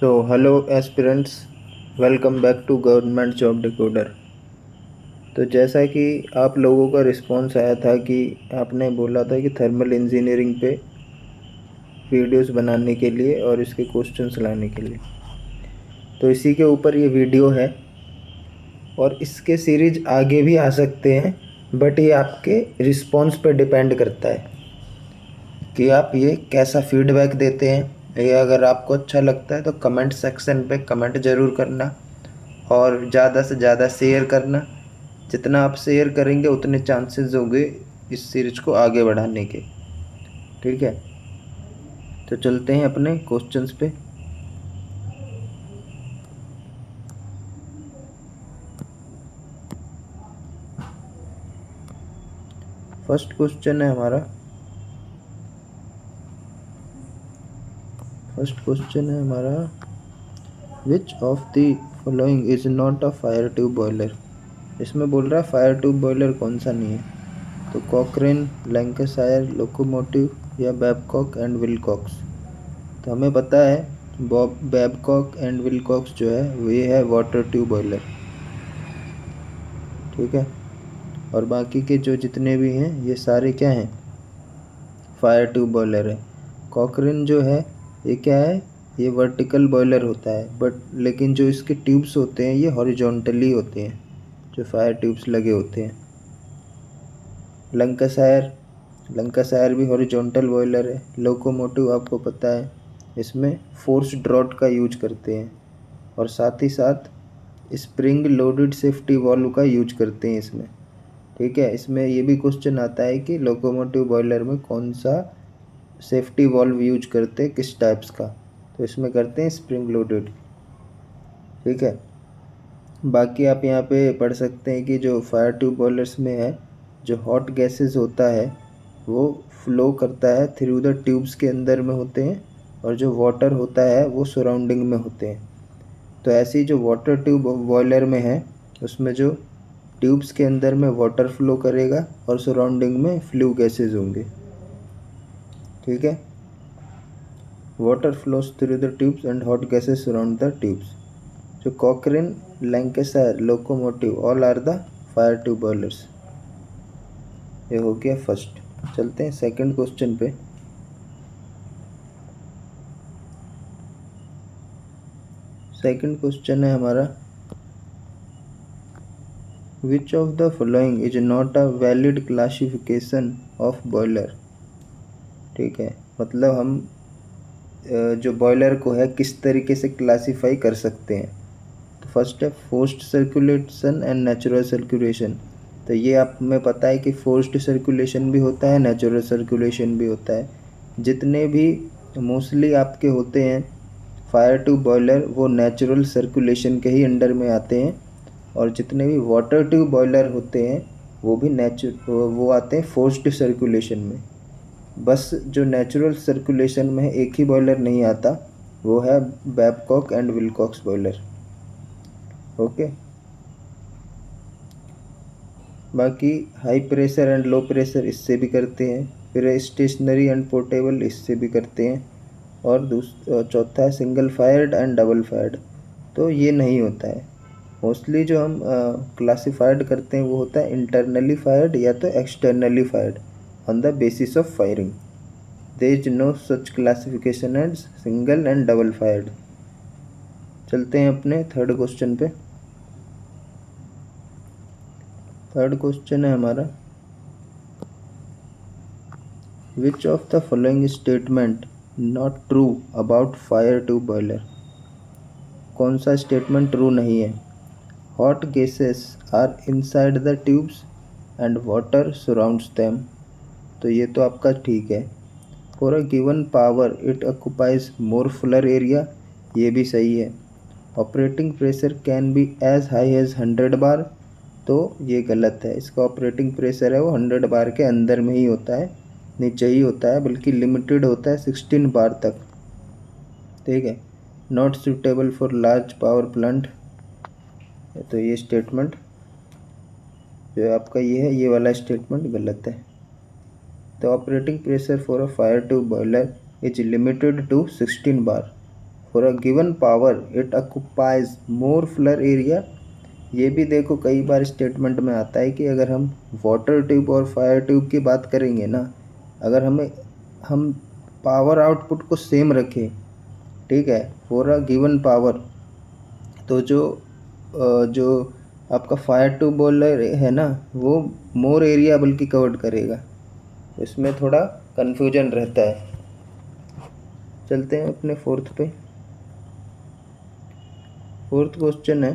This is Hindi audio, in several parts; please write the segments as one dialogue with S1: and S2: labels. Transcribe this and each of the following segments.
S1: So, hello aspirants, welcome back to government job decoder. तो जैसा कि आप लोगों का रिस्पांस आया था कि आपने बोला था कि थर्मल इंजीनियरिंग पे वीडियोस बनाने के लिए और इसके क्वेश्चंस लाने के लिए, तो इसी के ऊपर ये वीडियो है और इसके सीरीज आगे भी आ सकते हैं, बट ये आपके रिस्पांस पे डिपेंड करता है कि आप ये कैसा फीडबैक देते हैं। ये अगर आपको अच्छा लगता है तो कमेंट सेक्शन पे कमेंट ज़रूर करना और ज़्यादा से ज़्यादा शेयर करना। जितना आप शेयर करेंगे उतने चांसेस होंगे इस सीरीज को आगे बढ़ाने के। ठीक है, तो चलते हैं अपने क्वेश्चंस पे। फर्स्ट क्वेश्चन है हमारा which of the following is not a fire tube boiler. इसमें बोल रहा है फायर ट्यूब बॉयलर कौन सा नहीं है, तो कॉकरेन, लैंकाशायर, लोकोमोटिव या बैबकॉक एंड विलकॉक्स। तो हमें पता है बैबकॉक एंड विलकॉक्स जो है वो ये है वाटर ट्यूब बॉयलर। ठीक है, और बाकी के जो जितने भी हैं ये सारे क्या हैं, फायर ट्यूब बॉयलर है। कॉकरेन जो है ये क्या है, ये वर्टिकल बॉयलर होता है, बट लेकिन जो इसके ट्यूब्स होते हैं ये हॉरिजॉन्टली होते हैं, जो फायर ट्यूब्स लगे होते हैं। लंकाशायर भी हॉरिजॉन्टल बॉयलर है। लोकोमोटिव आपको पता है, इसमें फोर्स ड्रॉट का यूज करते हैं और साथ ही साथ स्प्रिंग लोडेड सेफ्टी वाल्व का यूज करते हैं इसमें। ठीक है, इसमें ये भी क्वेश्चन आता है कि लोकोमोटिव बॉयलर में कौन सा सेफ्टी वाल्व यूज करते हैं, किस टाइप्स का, तो इसमें करते हैं स्प्रिंग लोडेड। ठीक है, बाकी आप यहाँ पे पढ़ सकते हैं कि जो फायर ट्यूब बॉयलर्स में है, जो हॉट गैसेस होता है वो फ्लो करता है थ्रू द ट्यूब्स के अंदर में होते हैं, और जो वाटर होता है वो सराउंडिंग में होते हैं। तो ऐसी जो वाटर ट्यूब बॉयलर में है उसमें जो ट्यूब्स के अंदर में वाटर फ्लो करेगा और सराउंडिंग में फ्लू गैसेज होंगे। ठीक है, water flows through the tubes and hot gases surround the tubes. जो Cochran, Lancashire, locomotive all are the fire tube boilers. ये हो गया फर्स्ट। चलते हैं सेकंड क्वेश्चन पे। सेकंड क्वेश्चन है हमारा which of the following is not a valid classification of boiler. ठीक है, मतलब हम जो बॉयलर को है किस तरीके से क्लासीफाई कर सकते हैं। तो फर्स्ट है forced circulation and natural circulation. तो ये आप में पता है कि फोर्स्ड सर्कुलेशन भी होता है, नेचुरल सर्कुलेशन भी होता है। जितने भी मोस्टली आपके होते हैं फायर ट्यूब बॉयलर वो नेचुरल सर्कुलेशन के ही अंडर में आते हैं, और जितने भी वाटर ट्यूब बॉयलर होते हैं वो भी वो आते हैं फोर्स्ड सर्कुलेशन में। बस जो नेचुरल सर्कुलेशन में है एक ही बॉयलर नहीं आता, वो है Babcock and Wilcox boiler. Okay, बाकी high pressure and low pressure इससे भी करते हैं, फिर स्टेशनरी एंड पोर्टेबल इससे भी करते हैं, और चौथा है single fired and double fired. तो ये नहीं होता है। मोस्टली जो हम क्लासिफाइड करते हैं वो होता है इंटरनली फायर्ड या तो externally fired on the basis of firing. There is no such classification as single and double fired. चलते हैं अपने थर्ड क्वेश्चन पे। थर्ड क्वेश्चन है हमारा which of the following statement not true about fire tube boiler. कौन सा स्टेटमेंट ट्रू नहीं है। Hot gases are inside the tubes and water surrounds them. तो ये तो आपका ठीक है। For a given power it occupies more floor area, ये भी सही है। Operating pressure can be as high as 100 bar, तो ये गलत है। इसका ऑपरेटिंग प्रेशर है वो 100 बार के अंदर में ही होता है, नीचे ही होता है, बल्कि लिमिटेड होता है 16 बार तक। ठीक है, not suitable for large power plant. तो ये स्टेटमेंट जो आपका ये है, ये वाला स्टेटमेंट गलत है। The operating pressure for a fire tube boiler is limited to 16 bar for a given power it occupies more floor area. ये भी देखो कई बार स्टेटमेंट में आता है कि अगर हम वाटर ट्यूब और फायर ट्यूब की बात करेंगे ना, अगर हम पावर आउटपुट को सेम रखें, ठीक है, फॉर अ गिवन पावर, तो जो आपका फायर ट्यूब बॉयलर है ना, वो मोर एरिया बल्कि कवर करेगा। इसमें थोड़ा कन्फ्यूजन रहता है। चलते हैं अपने फोर्थ पे। फोर्थ क्वेश्चन है,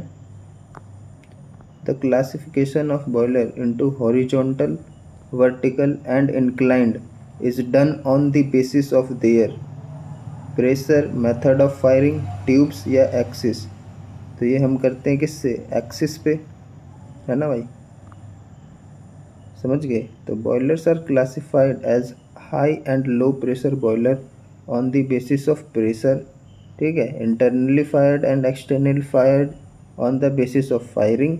S1: the classification of boiler into horizontal, vertical and inclined is done on the basis of their pressure, method of firing, tubes या एक्सिस। तो ये हम करते हैं किससे, एक्सिस पे, है ना भाई, समझ गए। तो boilers are classified as high and low pressure boiler on the basis of pressure, ठीक है, internally fired and externally fired on the basis of firing,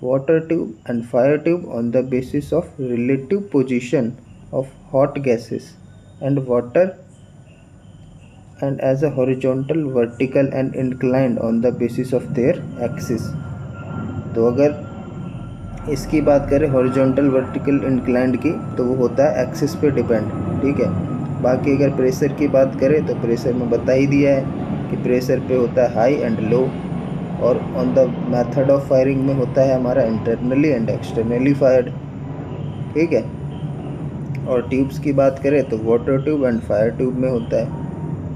S1: water tube and fire tube on the basis of relative position of hot gases and water, and as a horizontal, vertical and inclined on the basis of their axis। तो अगर इसकी बात करें हॉरिजॉन्टल, वर्टिकल, इंक्लाइंड की, तो वो होता है एक्सिस पे डिपेंड, ठीक है। बाकी अगर प्रेशर की बात करें तो प्रेशर में बता ही दिया है कि प्रेशर पे होता है हाई एंड लो, और on the method of firing में होता है हमारा इंटरनली एंड एक्सटर्नली फायर्ड, ठीक है। और ट्यूब्स की बात करें तो water tube and fire tube में होता है,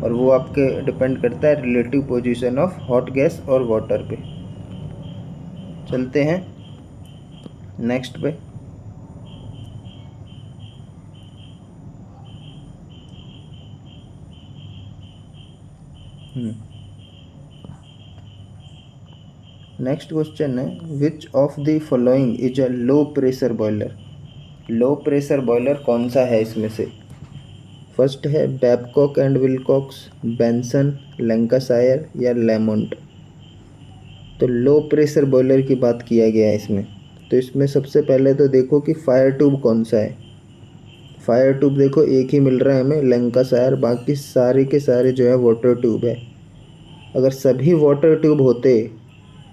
S1: और वो आपके डिपेंड करता है relative position of hot gas और वाटर पे। चलते हैं नेक्स्ट पे। नेक्स्ट क्वेश्चन है, which of the following is a low pressure boiler. Low pressure boiler कौन सा है इसमें से। फर्स्ट है Babcock and Wilcox, Benson, Lancashire या लेमोंट। तो लो प्रेशर बॉयलर की बात किया गया है इसमें। तो इसमें सबसे पहले तो देखो कि फायर ट्यूब कौन सा है। फायर ट्यूब देखो एक ही मिल रहा है हमें, लैंकाशायर, बाकी सारे के सारे जो है वाटर ट्यूब है। अगर सभी वाटर ट्यूब होते,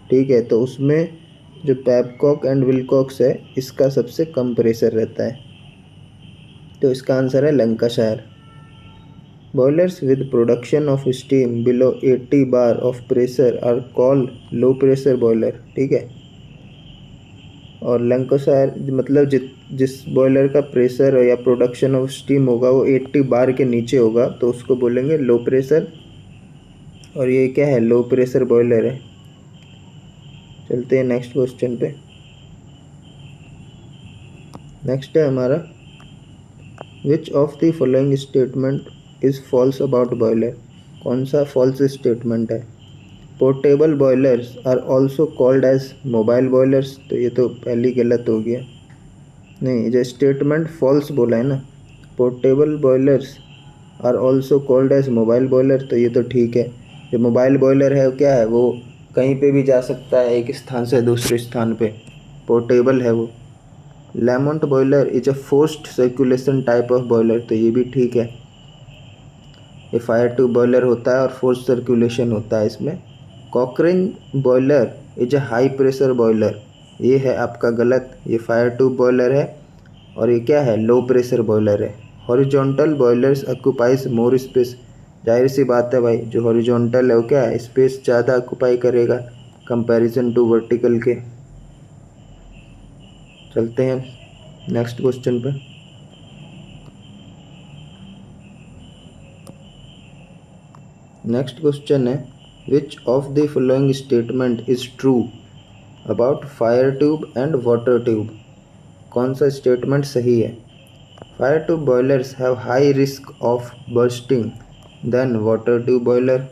S1: ठीक है, तो उसमें जो बैबकॉक एंड विलकॉक्स है इसका सबसे कम प्रेशर रहता है। तो इसका आंसर है Lancashire. Boilers with production of steam below 80 bar of pressure are called low pressure boiler, ठीक है। और लैंकाशायर मतलब जिस बॉयलर का प्रेशर या प्रोडक्शन ऑफ स्टीम होगा वो 80 बार के नीचे होगा तो उसको बोलेंगे लो प्रेशर, और ये क्या है, लो प्रेशर बॉयलर है। चलते हैं नेक्स्ट क्वेश्चन पे। नेक्स्ट है हमारा, which of the following statement is false about boiler. कौन सा फॉल्स स्टेटमेंट है। Portable boilers are also called as mobile boilers. तो ये तो पहली गलत हो गया, नहीं, जो स्टेटमेंट फॉल्स बोला है ना, portable boilers are also called as mobile boiler, तो ये तो ठीक है। जो मोबाइल बॉयलर है वो क्या है, वो कहीं पे भी जा सकता है, एक स्थान से दूसरे स्थान पे, पोर्टेबल है वो। Lamont boiler is a forced circulation type of boiler, तो ये भी ठीक है। ये फायर ट्यूब बॉयलर होता है और फोर्स्ड सर्कुलेशन होता है इसमें। कॉकरेन boiler is a high pressure boiler, ये है आपका गलत, ये फायर ट्यूब बॉयलर है और ये क्या है, लो प्रेशर बॉयलर है। Horizontal boilers occupies more space, जाहिर सी बात है भाई, जो हॉरिजॉन्टल है वो क्या है, स्पेस ज़्यादा ऑक्यूपाई करेगा कंपैरिजन टू वर्टिकल के। चलते हैं नेक्स्ट क्वेश्चन पे। नेक्स्ट क्वेश्चन है, which of the following statement is true about fire tube and water tube. कौन सा स्टेटमेंट सही है। Fire tube boilers have high risk of bursting than water tube boiler.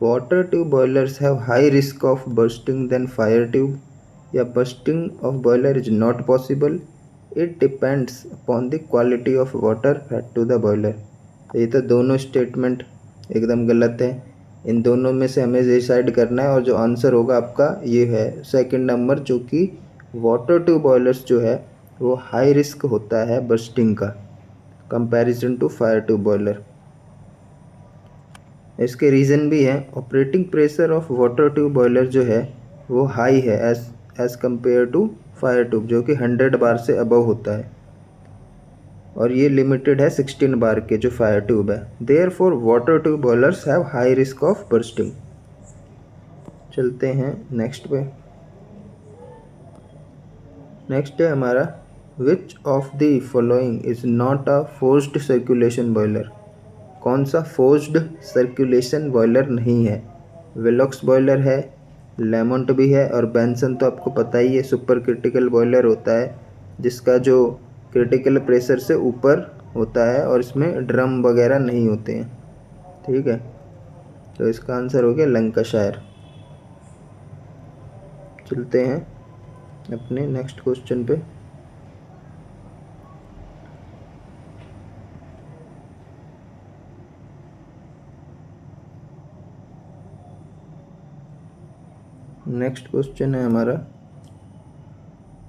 S1: Water tube boilers have high risk of bursting than fire tube, या bursting of boiler is not possible, it depends upon the quality of water fed to the boiler. ये तो दोनों स्टेटमेंट एकदम गलत है। इन दोनों में से हमें डिसाइड करना है, और जो आंसर होगा आपका ये है सेकंड नंबर, जो कि वाटर ट्यूब बॉयलर्स जो है वो हाई रिस्क होता है बर्स्टिंग का comparison to fire tube boiler. इसके रीज़न भी है। Operating pressure of water tube boiler जो है वो हाई है as compare to fire tube, जो कि 100 बार से अबव होता है, और ये लिमिटेड है 16 बार के जो फायर ट्यूब है। Therefore water tube boilers have high risk of bursting. चलते हैं नेक्स्ट पे। नेक्स्ट है हमारा which of the following is not a forced circulation boiler. कौन सा फोर्स्ड सर्कुलेशन बॉयलर नहीं है? विलॉक्स बॉयलर है, लेमंट भी है, और बेंसन तो आपको पता ही है सुपर क्रिटिकल बॉयलर होता है जिसका जो क्रिटिकल प्रेशर से ऊपर होता है और इसमें ड्रम वगैरह नहीं होते हैं। ठीक है, तो इसका आंसर हो गया लंकाशायर। चलते हैं अपने नेक्स्ट क्वेश्चन पे। नेक्स्ट क्वेश्चन है हमारा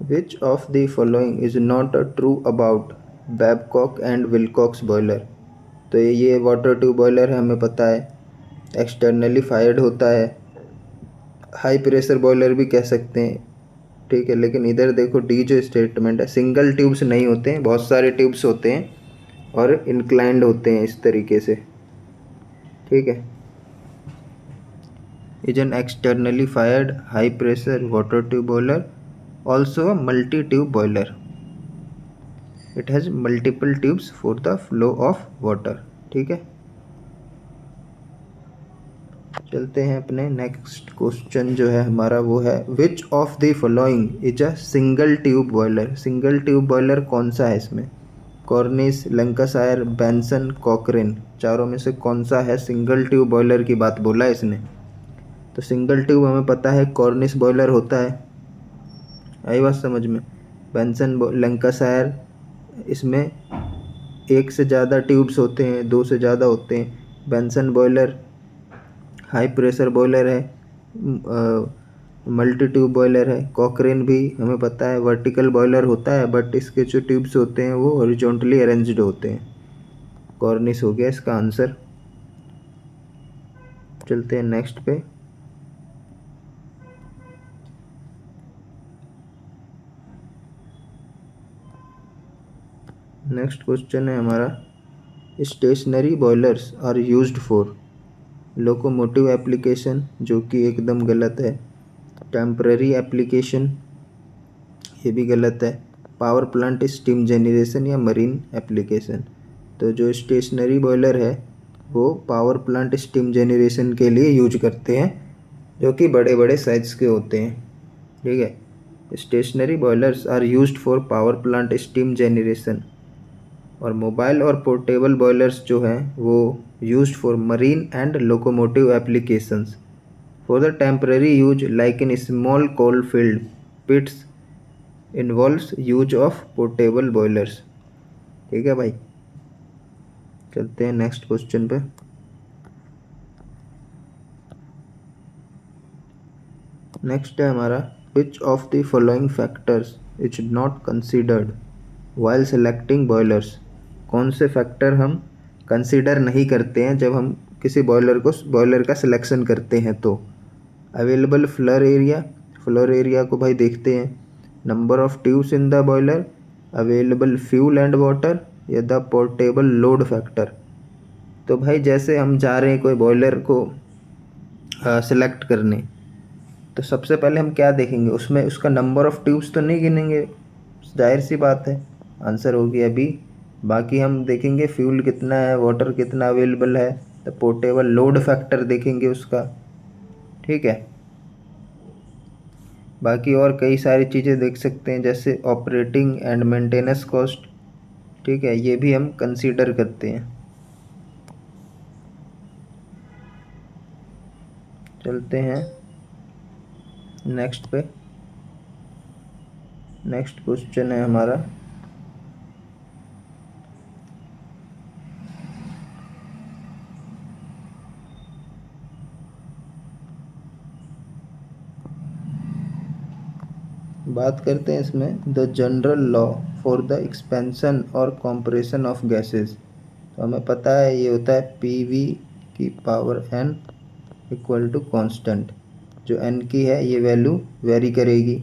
S1: which of the following is not a true about Babcock and Wilcox boiler. तो ये वाटर ट्यूब बॉयलर है, हमें पता है, एक्सटर्नली फायर्ड होता है, हाई प्रेशर बॉयलर भी कह सकते हैं। ठीक है, लेकिन इधर देखो डी जो स्टेटमेंट है, सिंगल ट्यूब्स नहीं होते हैं, बहुत सारे ट्यूब्स होते हैं और इंक्लाइंड होते हैं इस तरीके से। ठीक है, is an externally fired high pressure water tube boiler, also a multi tube boiler. It has multiple tubes for the flow of water. ठीक है, चलते हैं अपने नेक्स्ट क्वेश्चन जो है हमारा वो है which of the following is a single tube boiler. Single tube boiler कौन सा है इसमें? कॉर्निस, लंकाशायर, बेंसन, कॉकरेन, चारों में से कौन सा है सिंगल ट्यूब बॉयलर की बात बोला है इसने? तो सिंगल ट्यूब हमें पता है कॉर्निस बॉयलर होता है, आई बात समझ में। बेंसन, लंकाशायर, इसमें एक से ज़्यादा ट्यूब्स होते हैं, दो से ज़्यादा होते हैं। Benson boiler high pressure boiler है, मल्टी ट्यूब बॉयलर है। कॉकरेन भी हमें पता है वर्टिकल बॉयलर होता है, बट इसके जो ट्यूब्स होते हैं वो हॉरिजॉन्टली अरेंज्ड होते हैं। कॉर्निस हो गया इसका आंसर। चलते हैं नेक्स्ट पे। नेक्स्ट क्वेश्चन है हमारा stationary boilers are used for locomotive application, जो कि एकदम गलत है। टेम्पररी एप्लीकेशन, ये भी गलत है। पावर प्लांट स्टीम जनरेशन या मरीन एप्लीकेशन। तो जो स्टेशनरी बॉयलर है वो पावर प्लांट स्टीम जनरेशन के लिए यूज करते हैं, जो कि बड़े बड़े साइज के होते हैं। ठीक है, stationary boilers are used for power plant steam generation. और मोबाइल और पोर्टेबल बॉयलर्स जो हैं वो used for marine and locomotive applications. For the temporary use like in small coal field pits involves use of portable boilers. ठीक है भाई, चलते हैं नेक्स्ट क्वेश्चन पे। नेक्स्ट है हमारा which of the following factors is not considered while selecting boilers. कौन से फैक्टर हम कंसिडर नहीं करते हैं जब हम किसी बॉयलर का सिलेक्शन करते हैं? तो अवेलेबल फ्लोर एरिया को भाई देखते हैं, number of tubes in the boiler, available fuel and water, या द पोर्टेबल लोड फैक्टर। तो भाई जैसे हम जा रहे हैं कोई बॉयलर को सिलेक्ट करने, तो सबसे पहले हम क्या देखेंगे, उसमें उसका नंबर ऑफ ट्यूब्स तो नहीं गिनेंगे, जाहिर सी बात है, आंसर हो गया बी। बाकी हम देखेंगे फ्यूल कितना है, वाटर कितना अवेलेबल है, तो पोर्टेबल लोड फैक्टर देखेंगे उसका। ठीक है, बाकी और कई सारी चीज़ें देख सकते हैं जैसे ऑपरेटिंग एंड मेंटेनेंस कॉस्ट। ठीक है, ये भी हम कंसीडर करते हैं। चलते हैं नेक्स्ट पे। नेक्स्ट क्वेश्चन है हमारा बात करते हैं इसमें the general law for the expansion और कॉम्प्रेशन ऑफ गैसेस। तो हमें पता है ये होता है पीवी की power n equal to constant. जो n की है ये वैल्यू वेरी करेगी।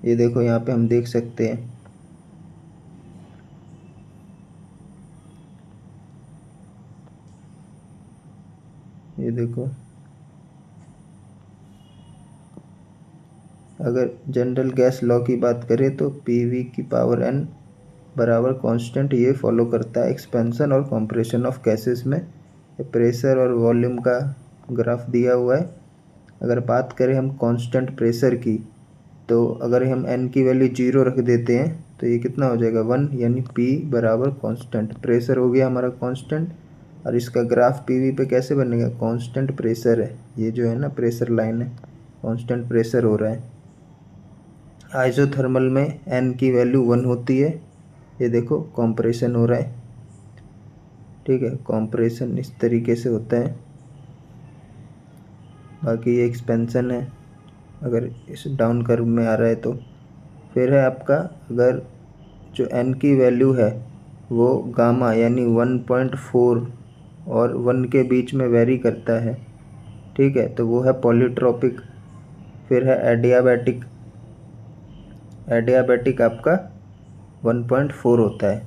S1: ये देखो यहाँ पे हम देख सकते हैं, ये देखो अगर जनरल गैस लॉ की बात करें तो पीवी की पावर n बराबर कांस्टेंट ये फॉलो करता है एक्सपेंशन और कंप्रेशन ऑफ गैसेस में। प्रेशर और वॉल्यूम का ग्राफ दिया हुआ है। अगर बात करें हम कांस्टेंट प्रेशर की, तो अगर हम n की वैल्यू 0 रख देते हैं तो ये कितना हो जाएगा 1, यानी p बराबर कांस्टेंट प्रेशर हो गया हमारा कांस्टेंट। और इसका ग्राफ पीवी पे कैसे बनेगा, कांस्टेंट प्रेशर है, ये जो है ना प्रेशर लाइन है, कांस्टेंट प्रेशर हो रहा है। आइसोथर्मल में n की वैल्यू 1 होती है। ये देखो कंप्रेशन हो रहा है, ठीक है, कंप्रेशन इस तरीके से होता है। बाकी ये एक्सपेंशन है अगर इस डाउन कर्व में आ रहा है तो। फिर है आपका, अगर जो n की वैल्यू है वो गामा यानी 1.4 और 1 के बीच में वेरी करता है, ठीक है, तो वो है पॉलीट्रॉपिक। फिर है एडियाबैटिक, एडियाबैटिक आपका 1.4 होता है,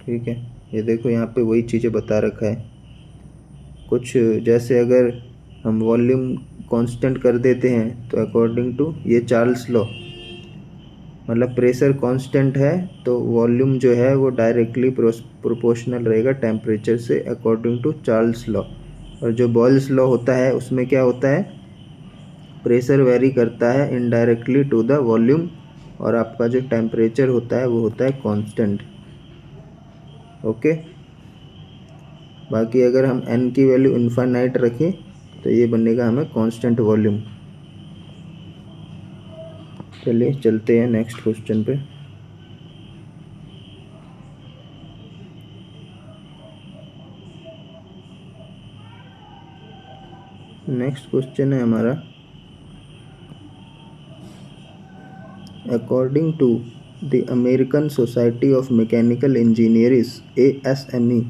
S1: ठीक है। ये देखो यहाँ पे वही चीज़ें बता रखा है कुछ, जैसे अगर हम वॉल्यूम कांस्टेंट कर देते हैं तो अकॉर्डिंग टू ये चार्ल्स लॉ, मतलब प्रेशर कांस्टेंट है तो वॉल्यूम जो है वो डायरेक्टली प्रोपोर्शनल रहेगा टेम्परेचर से अकॉर्डिंग टू चार्ल्स लॉ। और जो बॉयल्स लॉ होता है उसमें क्या होता है, प्रेशर वेरी करता है इनडायरेक्टली टू द वॉल्यूम, और आपका जो टेम्परेचर होता है वो होता है कांस्टेंट। ओके, बाकी अगर हम n की वैल्यू इनफाइनाइट रखें तो ये बनेगा हमें कांस्टेंट वॉल्यूम। चलिए चलते हैं नेक्स्ट क्वेश्चन पे। नेक्स्ट क्वेश्चन है हमारा, according to the American Society of Mechanical Engineers ASME,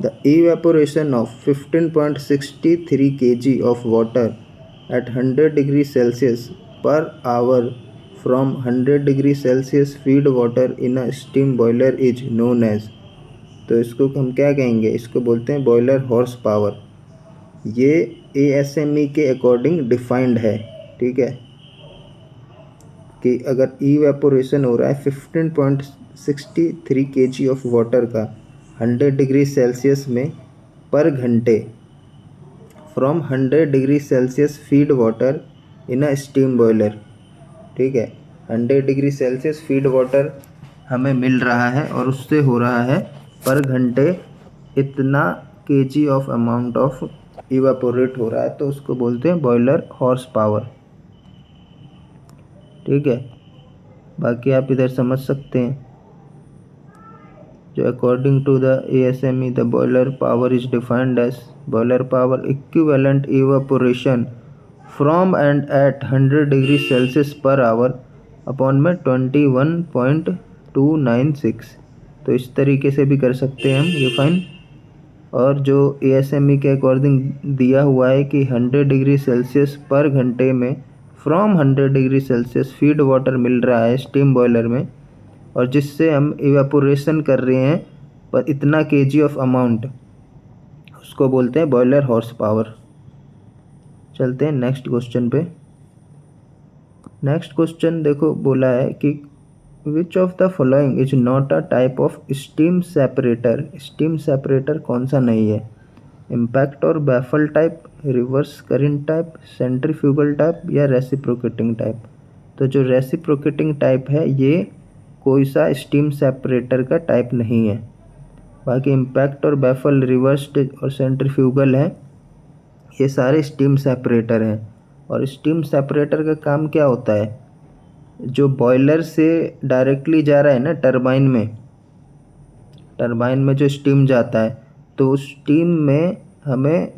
S1: the evaporation of 15.63 kg of water at 100 degrees Celsius per hour from 100 degrees Celsius feed water in a steam boiler is known as। तो इसको हम क्या कहेंगे, इसको बोलते हैं बॉयलर हॉर्स पावर। ये ASME के अकॉर्डिंग डिफाइंड है, ठीक है, कि अगर इवेपोरेशन हो रहा है 15.63 kg ऑफ वाटर का 100 डिग्री सेल्सियस में पर घंटे from 100 degree Celsius feed water in a steam boiler, ठीक है, 100 डिग्री सेल्सियस फीड वाटर हमें मिल रहा है और उससे हो रहा है पर घंटे इतना kg of amount of evaporate हो रहा है, तो उसको बोलते हैं बॉयलर हॉर्स पावर, ठीक है। बाकी आप इधर समझ सकते हैं, जो according to the ASME the boiler power is defined as boiler power equivalent evaporation from and at 100 degree Celsius per hour upon में 21.296। तो इस तरीके से भी कर सकते हैं हम ये फाइन। और जो ASME के अकॉर्डिंग दिया हुआ है कि 100 डिग्री सेल्सियस पर घंटे में from 100 degree Celsius feed water मिल रहा है स्टीम बॉयलर में, और जिससे हम इवेपोरेशन कर रहे हैं पर इतना kg ऑफ अमाउंट, उसको बोलते हैं बॉयलर हॉर्स पावर। चलते हैं नेक्स्ट क्वेश्चन पे। नेक्स्ट क्वेश्चन देखो, बोला है कि विच of the following is not a type of steam separator. Steam separator कौन सा नहीं है, इम्पैक्ट और baffle type, reverse current type, centrifugal type या रेसिप्रोकेटिंग टाइप। तो जो रेसिप्रोकेटिंग टाइप है ये कोई सा स्टीम सेपरेटर का टाइप नहीं है। बाकी इम्पैक्ट और बैफल, रिवर्स्ड और सेंट्रीफ्यूगल है, ये सारे स्टीम सेपरेटर हैं। और स्टीम सेपरेटर का काम क्या होता है, जो बॉयलर से डायरेक्टली जा रहा है ना टरबाइन में, टरबाइन में जो स्टीम जाता है तो उस स्टीम में हमें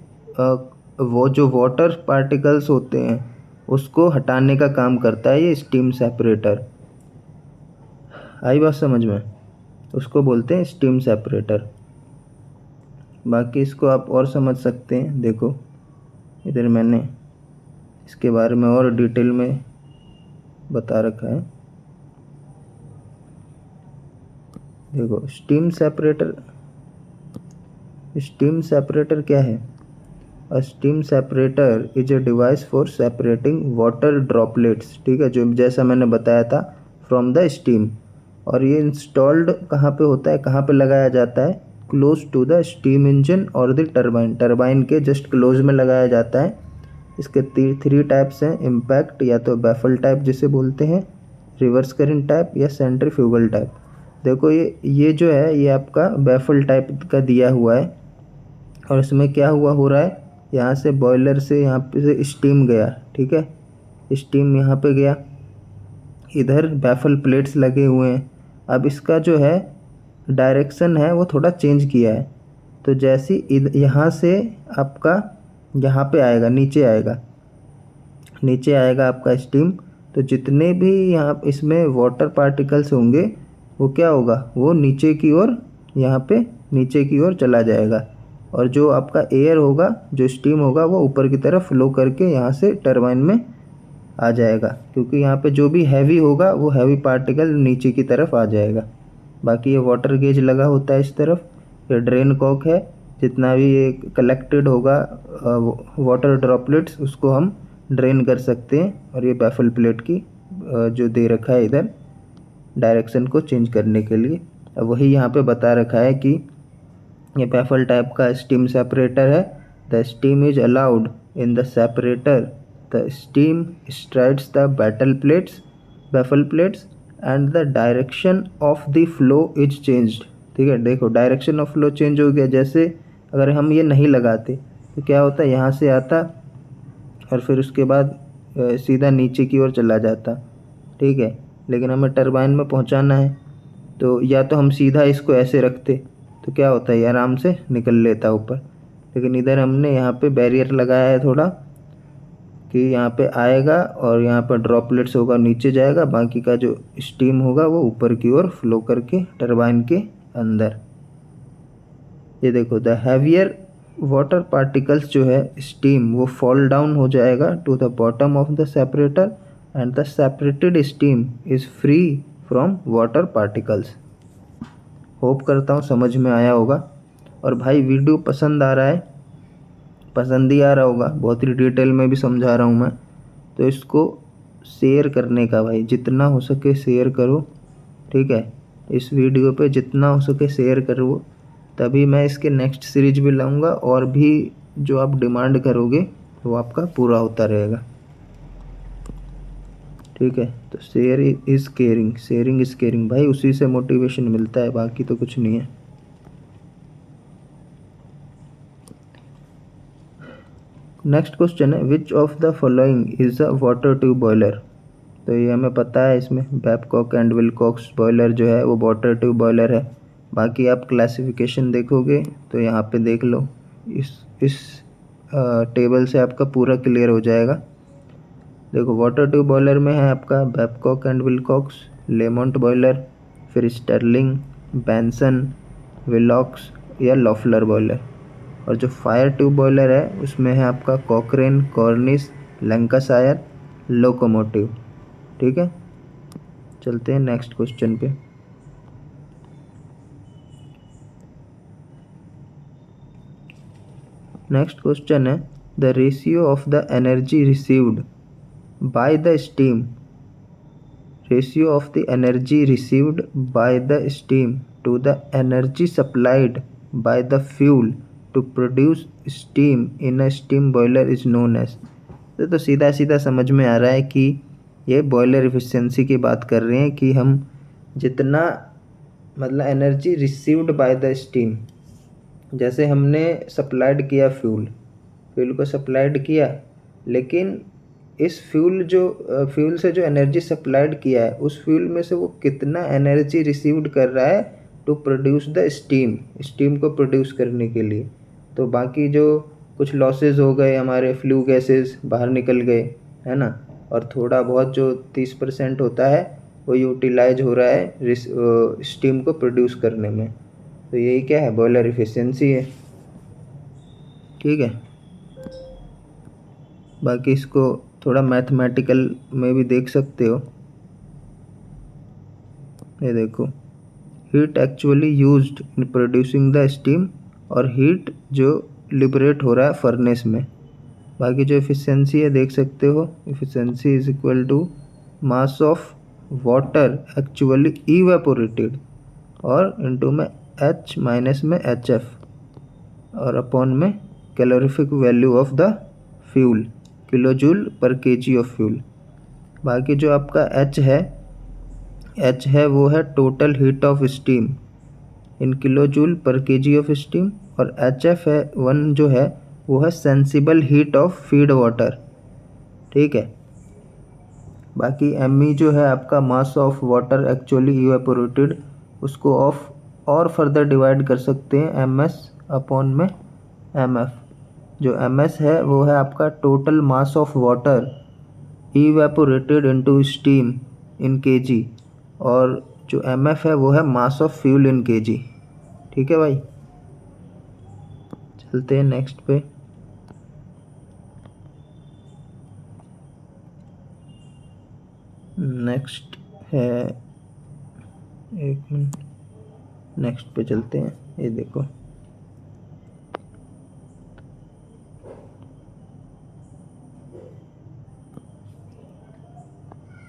S1: वो जो वाटर पार्टिकल्स होते हैं उसको हटाने का काम करता है ये स्टीम सेपरेटर। आई बात समझ में, उसको बोलते हैं स्टीम सेपरेटर। बाकी इसको आप और समझ सकते हैं। देखो इधर मैंने इसके बारे में और डिटेल में बता रखा है। देखो स्टीम सेपरेटर क्या है? A steam separator is a device for separating water droplets, ठीक है, जो जैसा मैंने बताया था, फ्रॉम द स्टीम। और ये इंस्टॉल्ड कहाँ पे होता है, कहाँ पे लगाया जाता है? Close to the steam engine और द टरबाइन, टरबाइन के जस्ट क्लोज में लगाया जाता है। इसके थ्री टाइप्स हैं इम्पैक्ट, या तो बैफल टाइप जिसे बोलते हैं, रिवर्स करंट टाइप, या सेंट्रीफ्यूगल टाइप। देखो ये जो है ये आपका बैफल टाइप का दिया हुआ है। और इसमें क्या हो रहा है, यहाँ से बॉयलर से यहाँ पे से स्टीम गया, ठीक है, स्टीम यहाँ पे गया, इधर बैफल प्लेट्स लगे हुए हैं। अब इसका जो है डायरेक्शन है वो थोड़ा चेंज किया है। तो जैसे यहाँ से आपका यहाँ पे आएगा, नीचे आएगा आपका स्टीम, तो जितने भी यहाँ इसमें वाटर पार्टिकल्स होंगे वो क्या होगा, वो नीचे की ओर, यहाँ पे नीचे की ओर चला जाएगा। और जो आपका एयर होगा, जो स्टीम होगा, वो ऊपर की तरफ फ्लो करके यहाँ से टरबाइन में आ जाएगा, क्योंकि यहाँ पे जो भी हैवी होगा वो हैवी पार्टिकल नीचे की तरफ आ जाएगा। बाकी ये वाटर गेज लगा होता है इस तरफ, ये ड्रेन कॉक है, जितना भी ये कलेक्टेड होगा वाटर ड्रॉपलेट्स उसको हम ड्रेन कर सकते हैं। और ये बैफल प्लेट की जो दे रखा है इधर डायरेक्शन को चेंज करने के लिए, अब वही यहाँ पे बता रखा है कि ये बैफल टाइप का स्टीम सेपरेटर है। The steam is allowed in the separator, the steam strides the baffle plates and the direction of the flow is changed, ठीक है। देखो डायरेक्शन ऑफ फ्लो चेंज हो गया। जैसे अगर हम ये नहीं लगाते तो क्या होता है, यहाँ से आता और फिर उसके बाद सीधा नीचे की ओर चला जाता, ठीक है। लेकिन हमें टरबाइन में पहुँचाना है, तो या तो हम सीधा इसको ऐसे रखते तो क्या होता है, ये आराम से निकल लेता ऊपर। लेकिन इधर हमने यहाँ पे बैरियर लगाया है थोड़ा, कि यहाँ पे आएगा और यहाँ पर ड्रॉपलेट्स होगा नीचे जाएगा, बाकी का जो स्टीम होगा वो ऊपर की ओर फ्लो करके टरबाइन के अंदर। ये देखो द हैवियर वाटर पार्टिकल्स जो है स्टीम, वो फॉल डाउन हो जाएगा to the bottom of the separator and the separated steam is free from water particles. Hope करता हूँ समझ में आया होगा। और भाई वीडियो पसंद आ रहा है, पसंद ही आ रहा होगा, बहुत ही डिटेल में भी समझा रहा हूँ मैं, तो इसको शेयर करने का भाई जितना हो सके शेयर करो, ठीक है। इस वीडियो पे जितना हो सके शेयर करो, तभी मैं इसके नेक्स्ट सीरीज भी लाऊंगा और भी जो आप डिमांड करोगे वो आपका पूरा होता रहेगा, ठीक है। तो शेयरिंग इज़ केयरिंग भाई, उसी से मोटिवेशन मिलता है, बाकी तो कुछ नहीं है। नेक्स्ट क्वेश्चन है which of the following is a water tube boiler. तो ये हमें पता है, इसमें बैबकॉक एंड विलकॉक्स बॉयलर जो है वो वाटर ट्यूब बॉयलर है। बाकी आप क्लासिफिकेशन देखोगे तो यहाँ पे देख लो, इस टेबल से आपका पूरा क्लियर हो जाएगा। देखो वाटर ट्यूब बॉयलर में है आपका Babcock and Wilcox, Lemont boiler, फिर स्टर्लिंग, बेंसन, विलॉक्स या लॉफलर बॉयलर। और जो फायर ट्यूब बॉयलर है उसमें है आपका कॉकरेन, कॉर्निश, लैंकाशायर, लोकोमोटिव, ठीक है। चलते हैं नेक्स्ट क्वेश्चन पे। नेक्स्ट क्वेश्चन है the ratio of the energy received by the steam, ratio of the energy received by the steam to the energy supplied by the fuel to produce steam in a steam boiler is known as. तो सीधा सीधा समझ में आ रहा है कि ये बॉयलर एफिशिएंसी की बात कर रहे हैं, कि हम जितना मतलब energy received by the steam, जैसे हमने सप्लाइड किया फ्यूल को सप्लाइड किया, लेकिन इस फ्यूल से जो एनर्जी सप्लाइड किया है उस फ्यूल में से वो कितना एनर्जी रिसीव्ड कर रहा है टू प्रोड्यूस द स्टीम को प्रोड्यूस करने के लिए। तो बाकी जो कुछ लॉसेस हो गए, हमारे फ्लू गैसेस बाहर निकल गए, है ना, और थोड़ा बहुत जो 30% होता है वो यूटिलाइज हो रहा है स्टीम को प्रोड्यूस करने में। तो यही क्या है, बॉयलर एफिशिएंसी है। ठीक है। बाकी इसको थोड़ा मैथमेटिकल में भी देख सकते हो। ये देखो, heat actually used in producing the steam, और हीट जो लिबरेट हो रहा है फर्नेस में। बाकी जो एफिशिएंसी है देख सकते हो, efficiency is equal to mass of water actually evaporated और इनटू में H माइनस में HF और अपॉन में calorific value of the fuel, kilojoule per KG of fuel. बाकी जो आपका H है वो है total heat of steam in kilojoule per KG of steam, और HF है 1 जो है वो है sensible heat of feed water, ठीक है। बाकी ME जो है आपका मास ऑफ वाटर एक्चुअली इवेपोरेटेड, उसको ऑफ और फर्दर डिवाइड कर सकते हैं MS अपॉन में MF। जो MS है वो है आपका total mass of water evaporated into steam in KG, और जो MF है वो है मास ऑफ फ्यूल इन केजी, ठीक है भाई। चलते हैं नेक्स्ट पे। नेक्स्ट है, एक मिनट, नेक्स्ट पे चलते हैं। ये देखो,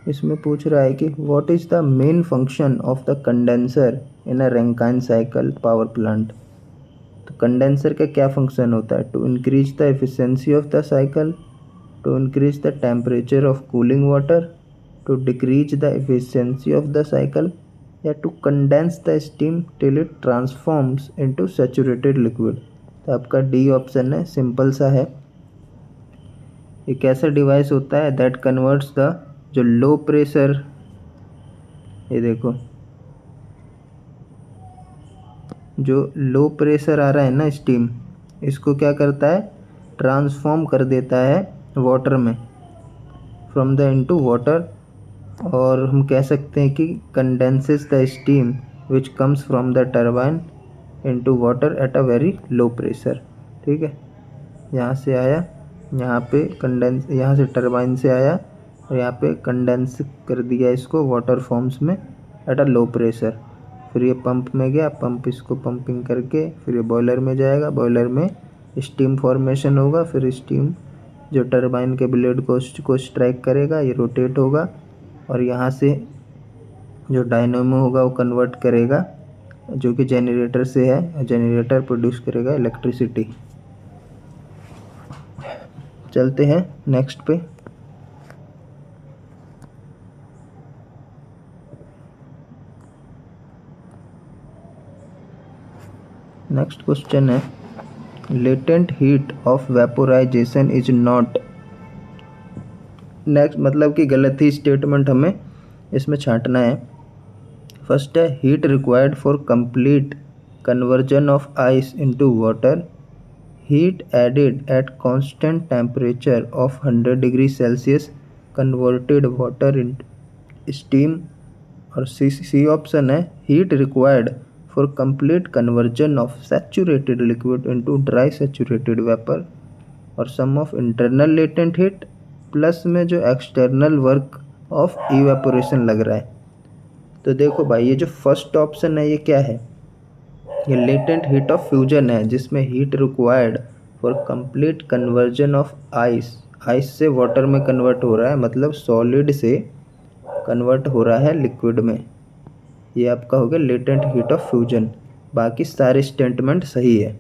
S1: इसमें पूछ रहा है कि what is the main function of the condenser in a Rankine cycle power plant. तो कंडेंसर का क्या फंक्शन होता है? To increase the efficiency of the cycle, to increase the temperature of cooling water, to decrease the efficiency of the cycle, या to condense the steam till it transforms into saturated liquid. तो आपका डी ऑप्शन है, सिंपल सा है। एक ऐसा डिवाइस होता है दैट कन्वर्ट्स द जो लो प्रेशर, ये देखो जो लो प्रेशर आ रहा है ना स्टीम, इसको क्या करता है, ट्रांसफॉर्म कर देता है वाटर में, फ्रॉम द इनटू वाटर। और हम कह सकते हैं कि condenses the steam which comes from the turbine into water at a very low pressure, ठीक है। यहाँ से आया, यहाँ पे कंडेंस, यहाँ से टरबाइन से आया और यहाँ पे कंडेंस कर दिया इसको वाटर फॉर्म्स में एट अ लो प्रेशर। फिर ये पंप में गया, पंप इसको पंपिंग करके फिर ये बॉयलर में जाएगा, बॉयलर में स्टीम फॉर्मेशन होगा, फिर स्टीम जो टरबाइन के ब्लेड को स्ट्राइक करेगा, ये रोटेट होगा और यहाँ से जो डायनेमो होगा वो कन्वर्ट करेगा, जो कि जनरेटर से है, जनरेटर प्रोड्यूस करेगा इलेक्ट्रिसिटी। चलते हैं नेक्स्ट पे। नेक्स्ट क्वेश्चन है, latent heat of vaporisation is not. Next मतलब कि गलत ही स्टेटमेंट हमें इसमें छांटना है। फर्स्ट है, heat required for complete conversion of ice into water, heat added at constant temperature of 100 degree Celsius converted water in steam. और सी ऑप्शन है, heat required for complete conversion of saturated liquid into dry saturated vapour, और sum of internal latent heat plus में जो एक्सटर्नल वर्क ऑफ इवेपोरेशन लग रहा है। तो देखो भाई, ये जो फर्स्ट ऑप्शन है ये क्या है, ये लेटेंट हीट ऑफ फ्यूजन है, जिसमें heat required for complete conversion of ice से वाटर में कन्वर्ट हो रहा है, मतलब सॉलिड से कन्वर्ट हो रहा है लिक्विड में। ये आपका हो गया लेटेंट हीट ऑफ फ्यूजन। बाकी सारे स्टेटमेंट सही है,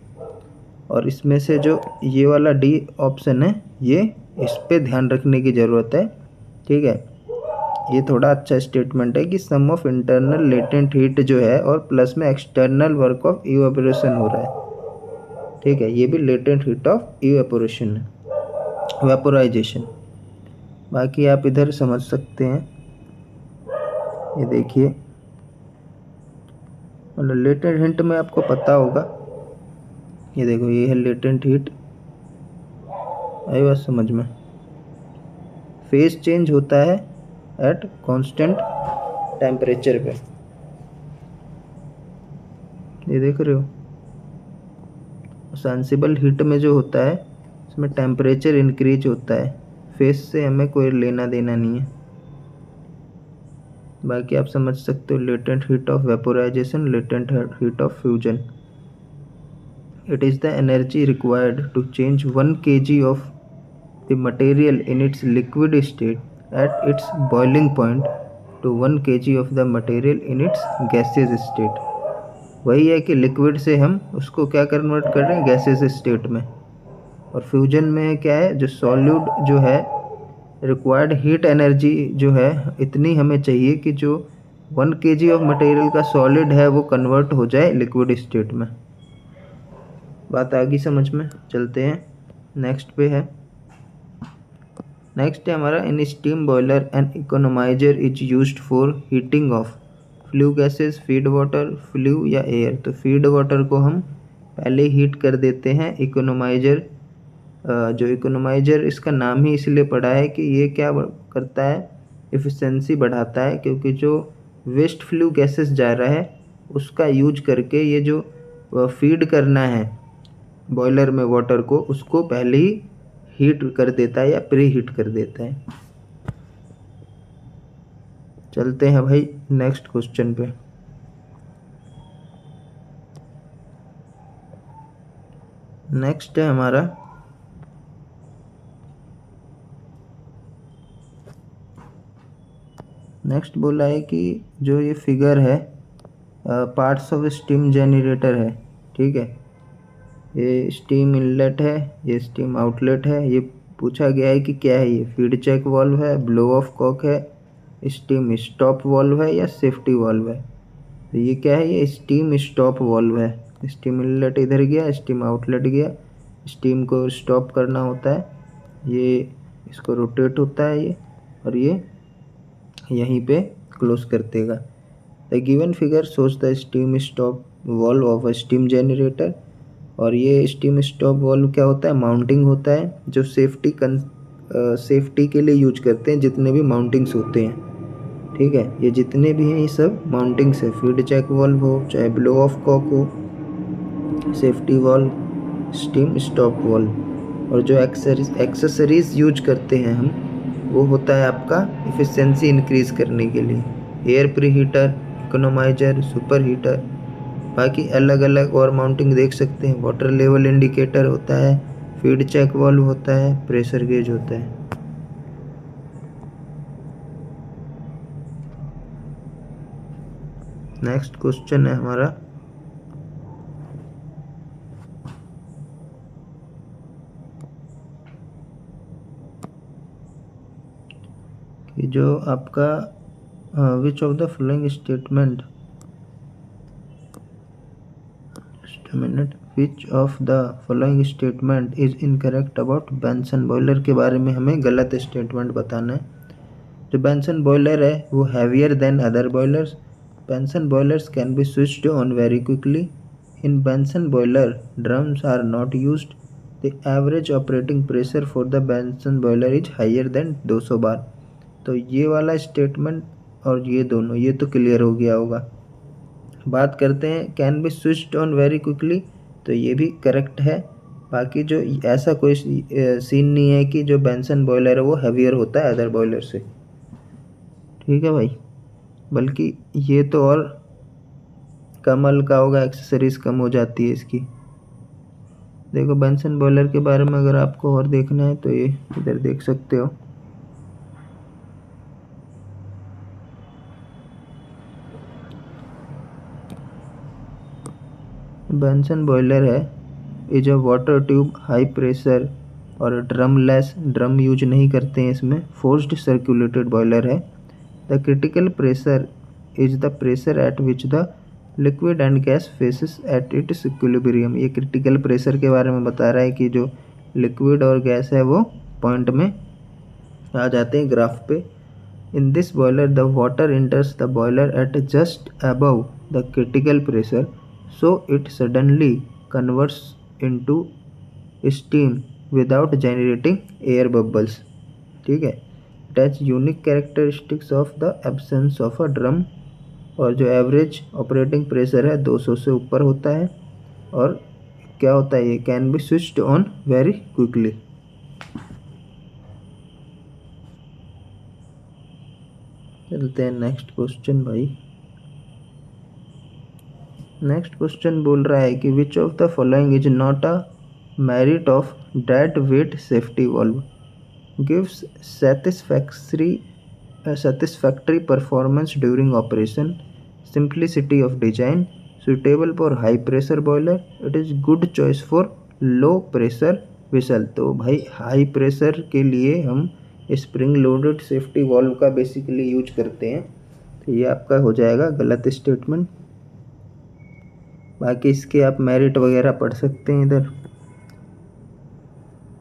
S1: और इसमें से जो ये वाला डी ऑप्शन है, ये इस पे ध्यान रखने की ज़रूरत है, ठीक है। ये थोड़ा अच्छा स्टेटमेंट है कि सम ऑफ इंटरनल लेटेंट हीट जो है और प्लस में एक्सटर्नल वर्क ऑफ इवेपोरेशन हो रहा है, ठीक है। ये भी लेटेंट हीट ऑफ इवेपोरेशन है, वेपोराइजेशन। बाकी आप इधर समझ सकते हैं, ये देखिए, मतलब लेटेंट हीट में आपको पता होगा, ये देखो ये है लेटेंट हीट, आई बात समझ में। फेज चेंज होता है एट कांस्टेंट टेम्परेचर पे, ये देख रहे हो। सेंसिबल हीट में जो होता है इसमें टेम्परेचर इंक्रीज होता है, फेस से हमें कोई लेना देना नहीं है। बाकी आप समझ सकते हो latent heat of vaporisation, latent heat of fusion. It is the energy required to change 1 kg of the material in its liquid state at its boiling point to 1 kg of the material in its gaseous state। वही है कि लिक्विड से हम उसको क्या कन्वर्ट कर रहे हैं, गैसेस स्टेट में। और फ्यूजन में क्या है, जो सॉल्यूट जो है रिक्वायर्ड हीट एनर्जी जो है इतनी हमें चाहिए कि जो 1 kg ऑफ मटेरियल का सॉलिड है वो कन्वर्ट हो जाए लिक्विड स्टेट में। बात आ गई समझ में। चलते हैं नेक्स्ट पे है। नेक्स्ट है हमारा, इन steam boiler and economiser is used for heating of flue gases, feed water, flu या एयर। तो फीड वाटर को हम पहले हीट कर देते हैं। इकोनोमाइजर, जो इकोनोमाइजर इसका नाम ही इसलिए पड़ा है कि ये क्या करता है, एफिशिएंसी बढ़ाता है, क्योंकि जो वेस्ट फ्लू गैसेस जा रहा है उसका यूज करके ये जो फीड करना है बॉयलर में वाटर को, उसको पहले ही हीट कर देता है या प्री हीट कर देता है। चलते हैं भाई नेक्स्ट क्वेश्चन पे। नेक्स्ट है हमारा, नेक्स्ट बोला है कि जो ये फिगर है पार्ट्स ऑफ स्टीम जनरेटर है, ठीक है। ये स्टीम इनलेट है, ये स्टीम आउटलेट है। ये पूछा गया है कि क्या है ये, फीड चेक वाल्व है, ब्लो ऑफ कॉक है, स्टीम स्टॉप वाल्व है या सेफ्टी वाल्व है। तो ये क्या है, ये स्टीम स्टॉप वाल्व है। स्टीम इनलेट इधर गया, स्टीम आउटलेट गया, स्टीम को स्टॉप करना होता है, ये इसको रोटेट होता है ये, और ये यहीं पे क्लोज कर देगा। The given figure shows the steam stop valve of a steam generator. और ये स्टीम स्टॉप वाल्व क्या होता है, माउंटिंग होता है, जो सेफ्टी के लिए यूज करते हैं जितने भी माउंटिंग्स होते हैं, ठीक है। ये जितने भी हैं ये सब माउंटिंग्स है, फीड चेक वाल्व हो, चाहे ब्लो ऑफ कॉक हो, safety valve, steam stop valve. और जो एक्सेसरीज यूज करते हैं हम, वो होता है आपका एफिशिएंसी इंक्रीज करने के लिए, air pre heater, economiser, super heater. बाकी अलग अलग और माउंटिंग देख सकते हैं, वाटर लेवल इंडिकेटर होता है, फीड चेक वाल्व होता है, प्रेशर गेज होता है। नेक्स्ट क्वेश्चन है हमारा, कि जो आपका विच of the following statement, which of the following statement is incorrect about Benson boiler के बारे में हमें गलत स्टेटमेंट बताना है। जो बेंसन बॉयलर है वो heavier than other boilers. Benson boilers can be switched on very quickly. In Benson boiler drums are not used. The average operating pressure for the Benson boiler is higher than 200 bar. तो ये वाला स्टेटमेंट और ये दोनों, ये तो क्लियर हो गया होगा। बात करते हैं can be switched on very quickly, तो ये भी करेक्ट है। बाकी जो ऐसा कोई सीन नहीं है कि जो बेंसन बॉयलर है वो हैवियर होता है अदर बॉयलर से, ठीक है भाई। बल्कि ये तो और कम हल्का होगा, एक्सेसरीज कम हो जाती है इसकी। देखो बेंसन बॉयलर के बारे में अगर आपको और देखना है तो ये इधर देख सकते हो। बेंसन बॉयलर है is a water tube high pressure और ड्रमलेस, ड्रम यूज नहीं करते हैं इसमें, फोर्स्ड सर्कुलेटेड बॉयलर है। The critical pressure is the pressure at which the liquid and gas faces at its equilibrium. ये क्रिटिकल प्रेशर के बारे में बता रहा है कि जो लिक्विड और गैस है वो पॉइंट में आ जाते हैं ग्राफ पे। In this boiler the water enters the boiler at just above the critical pressure, so it suddenly converts into steam without generating air bubbles, ठीक है। It has unique characteristics of the absence of a drum। और जो एवरेज ऑपरेटिंग प्रेशर है 200 से ऊपर होता है और क्या होता है ये, can be switched on very quickly. चलते हैं नेक्स्ट क्वेश्चन भाई। नेक्स्ट क्वेश्चन बोल रहा है कि विच of the following is not a merit of dead weight safety valve, gives satisfactory performance during operation, simplicity of design, suitable for high pressure boiler, it is good choice for low pressure vessel। तो भाई हाई प्रेशर के लिए हम स्प्रिंग लोडेड सेफ्टी वॉल्व का बेसिकली यूज करते हैं, तो ये आपका हो जाएगा गलत स्टेटमेंट। बाकी इसके आप मेरिट वगैरह पढ़ सकते हैं, इधर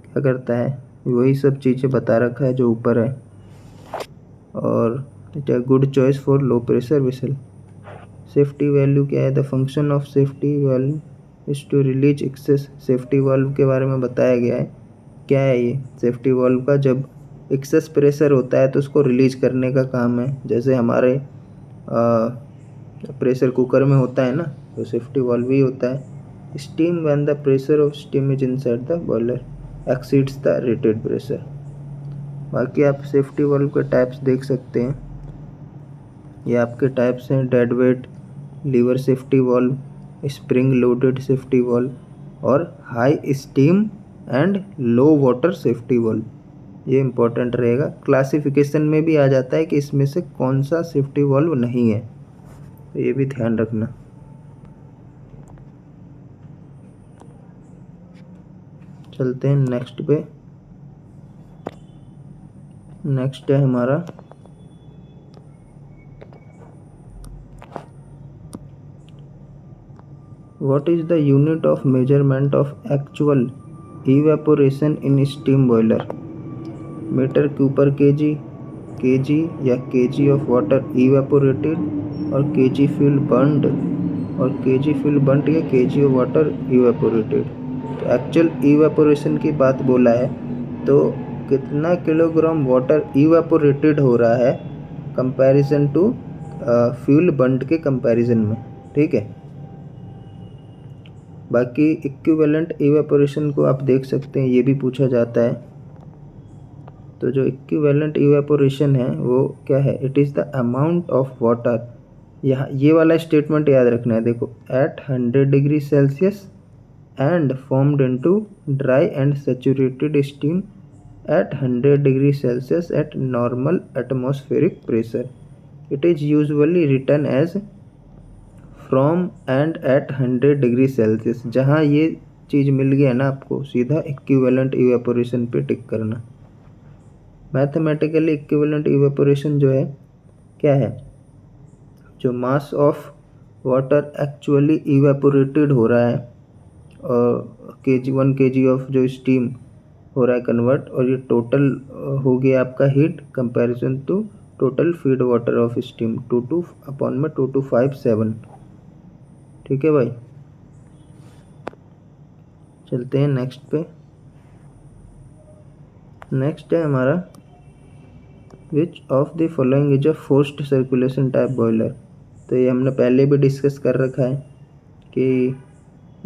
S1: क्या करता है वही सब चीज़ें बता रखा है जो ऊपर है। और good choice for low pressure vessel. Safety value क्या है, the function of safety value is to release excess. Safety valve के बारे में बताया गया है, क्या है ये, सेफ्टी वाल्व का जब एक्सेस प्रेशर होता है तो उसको रिलीज करने का काम है, जैसे हमारे प्रेशर कुकर में होता है ना, तो सेफ्टी वाल्व ही होता है। Steam when the pressure of steam is inside the boiler exceeds the rated pressure. बाकी आप सेफ्टी वाल्व के टाइप्स देख सकते हैं, ये आपके टाइप्स हैं dead weight, lever safety valve, spring loaded safety valve और high steam and low water safety valve. ये इंपॉर्टेंट रहेगा, क्लासिफिकेशन में भी आ जाता है कि इसमें से कौन सा सेफ्टी वाल्व नहीं है, तो ये भी ध्यान रखना। चलते हैं नेक्स्ट पे। नेक्स्ट है हमारा what is the unit of measurement of actual evaporation in steam boiler, meter cube per KG, KG या केजी ऑफ वाटर इवेपोरेटेड और केजी फ्यूल बर्न्ड, और केजी फ्यूल बर्न्ड या केजी ऑफ वाटर इवेपोरेटेड। तो एक्चुअल इवेपोरेशन की बात बोला है, तो कितना किलोग्राम वाटर इवेपोरेटेड हो रहा है कंपैरिजन टू फ्यूल बर्न्ड के कंपैरिजन में, ठीक है। बाकी इक्विवेलेंट इवेपोरेशन को आप देख सकते हैं, ये भी पूछा जाता है। तो जो इक्विवेलेंट इवेपोरेशन है वो क्या है, it is the amount of water, यहाँ ये वाला स्टेटमेंट याद रखना है, देखो at 100 degree Celsius and formed into dry and saturated steam at 100 degree Celsius at normal atmospheric pressure, it is usually written as from and at 100 degree Celsius. जहाँ ये चीज़ मिल गया ना आपको, सीधा इक्विवेलेंट इवेपोरेशन पे टिक करना। मैथमेटिकली इक्विवेलेंट इवेपोरेशन जो है क्या है, जो मास ऑफ वाटर एक्चुअली इवेपोरेटेड हो रहा है और केजी 1 केजी ऑफ जो स्टीम हो रहा है कन्वर्ट, और ये टोटल हो गया आपका heat comparison to total feed water of steam 22/2257। ठीक है भाई, चलते हैं नेक्स्ट पे। नेक्स्ट है हमारा which of the following is a forced circulation type boiler. तो ये हमने पहले भी डिस्कस कर रखा है कि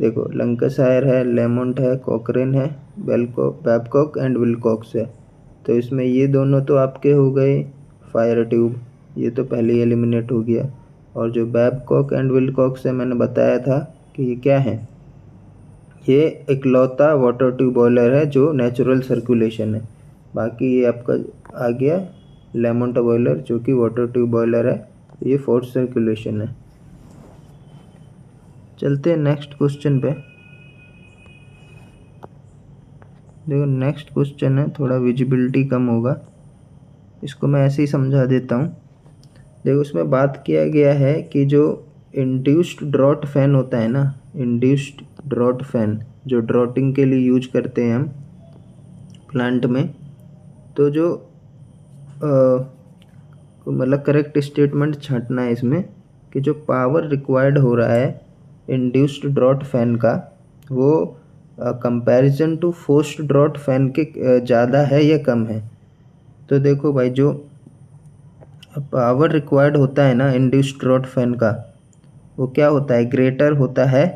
S1: देखो लंकाशायर है, लेमोंट है, कॉकरेन है, बैबकॉक एंड विलकॉक्स है। तो इसमें ये दोनों तो आपके हो गए फायर ट्यूब, ये तो पहले ही एलिमिनेट हो गया। और जो बैबकॉक एंड विलकॉक्स है मैंने बताया था कि ये क्या है, ये इकलौता वाटर ट्यूब बॉयलर है जो नेचुरल सर्कुलेशन है। बाकी ये आपका आ गया लेमोंट बॉयलर जो कि वाटर ट्यूब बॉयलर है, ये फोर्स सर्कुलेशन है। चलते हैं नेक्स्ट क्वेश्चन पे। देखो नेक्स्ट क्वेश्चन है, थोड़ा विजिबिलिटी कम होगा, इसको मैं ऐसे ही समझा देता हूँ। देखो उसमें बात किया गया है कि जो इंड्यूस्ड ड्रॉट फैन होता है ना, इंड्यूस्ड ड्रॉट फैन जो ड्रॉटिंग के लिए यूज करते हैं हम प्लांट में, तो जो मतलब करेक्ट स्टेटमेंट छांटना है इसमें कि जो पावर रिक्वायर्ड हो रहा है इंड्यूस्ड ड्रॉट फैन का, वो comparison to forced draught fan के ज़्यादा है या कम है। तो देखो भाई जो पावर रिक्वायर्ड होता है ना इंड्यूस्ड ड्रॉट फैन का, वो क्या होता है, ग्रेटर होता है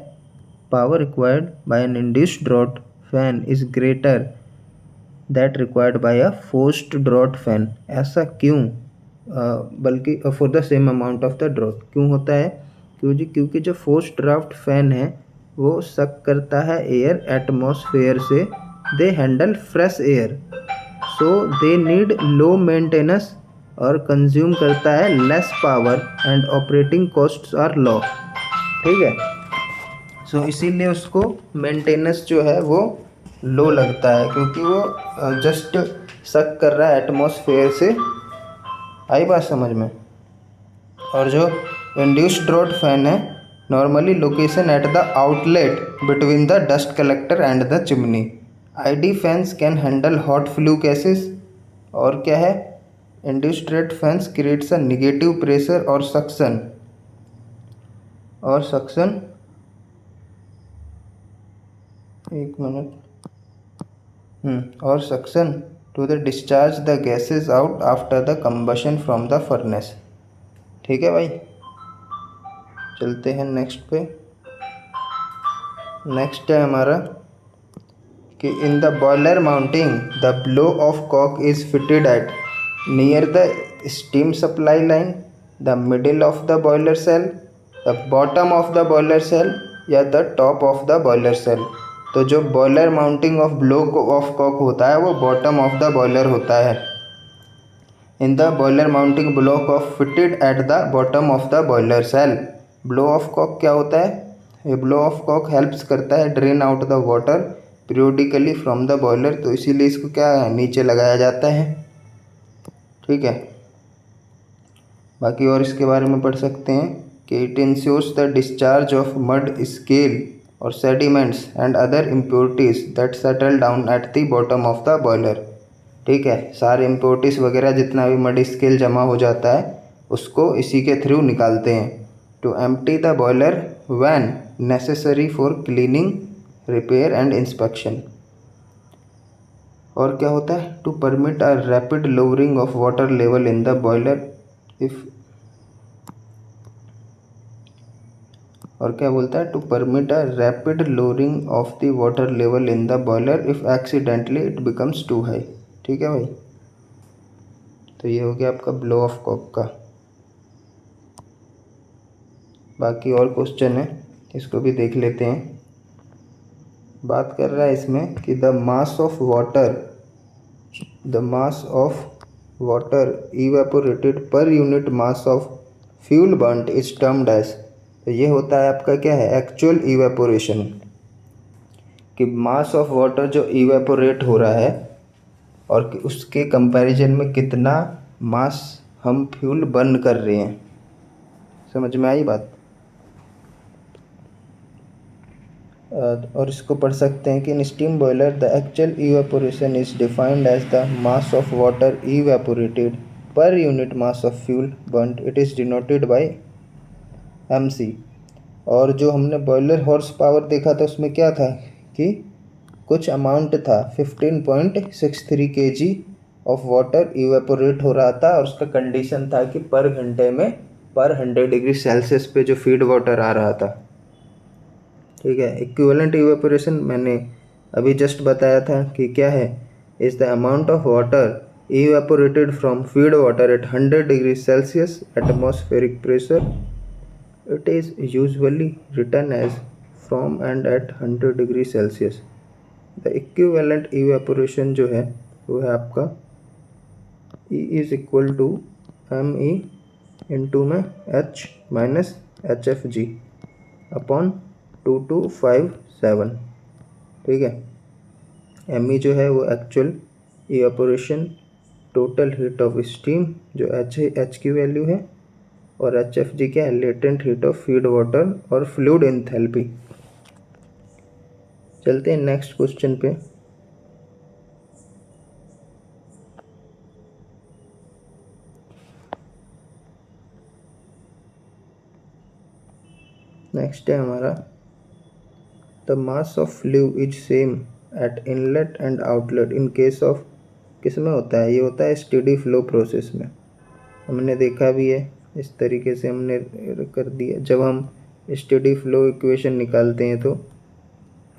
S1: power required by an induced draught fan is greater that required by a forced draught fan। ऐसा क्यों? बल्कि for the same amount of the draught क्यों होता है? क्योंकि जो फोर्स्ड ड्राफ्ट फैन है वो सक करता है एयर एटमॉस्फेयर से, they handle fresh air, so they need low maintenance और कंज्यूम करता है less power and operating costs are low. ठीक है, सो इसीलिए उसको मेंटेनेंस जो है वो लो लगता है, क्योंकि वो जस्ट सक कर रहा है एटमॉस्फेयर से। आई बात समझ में? और जो इंड्यूस्ड ड्रॉट फैन है normally location at the outlet between the dust collector and the chimney. ID fans can handle hot flue gases. और क्या है? Induced draught fans creates a negative pressure और सक्शन एक मिनट और suction to the discharge the gases out after the combustion from the furnace. ठीक है भाई, चलते हैं नेक्स्ट पे। नेक्स्ट है हमारा कि in the boiler mounting the blow off cock is fitted at near the steam supply line, the middle of the boiler shell, the bottom of the boiler shell या the top of the boiler shell. तो जो boiler mounting of blow off cock होता है वो बॉटम ऑफ द बॉयलर होता है। In the boiler mounting blow off fitted at the bottom of the boiler cell. Blow off Kock क्या होता है? ये ब्लो ऑफ कॉक हेल्प्स करता है drain out the water periodically from the boiler, तो इसीलिए इसको क्या है नीचे लगाया जाता है। ठीक है, बाकी और इसके बारे में पढ़ सकते हैं कि it ensures the discharge of mud scale और sediments and other impurities that settle down at the bottom of the boiler. ठीक है, सारे इम्प्योरिटीज वगैरह जितना भी मड स्केल जमा हो जाता है उसको इसी के थ्रू निकालते हैं। To empty the boiler when necessary for cleaning, repair and inspection. और क्या होता है? To permit a rapid lowering of water level in the boiler if, और क्या बोलता है? To permit a rapid lowering of the water level in the boiler if accidentally it becomes too high. ठीक है भाई, तो ये हो गया आपका ब्लो ऑफ कॉक का। बाकी और क्वेश्चन है, इसको भी देख लेते हैं। बात कर रहा है इसमें कि the mass of water evaporated per unit mass of fuel burnt is termed as. तो ये होता है आपका क्या है? एक्चुअल इवेपोरेशन, कि मास ऑफ वाटर जो इवेपोरेट हो रहा है और उसके कंपैरिजन में कितना मास हम फ्यूल बर्न कर रहे हैं। समझ में आई बात? और इसको पढ़ सकते हैं कि in steam boiler the actual evaporation is defined as the mass of water evaporated per unit mass of fuel burned, it is denoted by MC। और जो हमने बॉयलर हॉर्स पावर देखा था उसमें क्या था कि कुछ अमाउंट था 15.63 kg ऑफ वाटर इवेपोरेट हो रहा था, और उसका कंडीशन था कि पर घंटे में पर 100 डिग्री सेल्सियस पे जो फीड वाटर आ रहा था। ठीक है, इक्विवेलेंट इवेपोरेशन मैंने अभी जस्ट बताया था कि क्या है? Is the amount of water evaporated from feed water at 100 degree Celsius atmospheric pressure. It is usually written as from and at 100 degree Celsius. The equivalent evaporation जो है वो है आपका E is equal to ME into में H माइनस HFG अपॉन 2257। ठीक है, ME जो है वो actual evaporation total heat of steam जो H की वैल्यू है, और HFG क्या है? Latent heat of feed water और फ्लूइड एंथैल्पी। चलते हैं नेक्स्ट क्वेश्चन पे। नेक्स्ट है हमारा the mass of flu is same at inlet and outlet in case of, किस में होता है? ये होता है स्टेडी फ्लो प्रोसेस में। हमने देखा भी है, इस तरीके से हमने कर दिया। जब हम स्टेडी फ्लो इक्वेशन निकालते हैं तो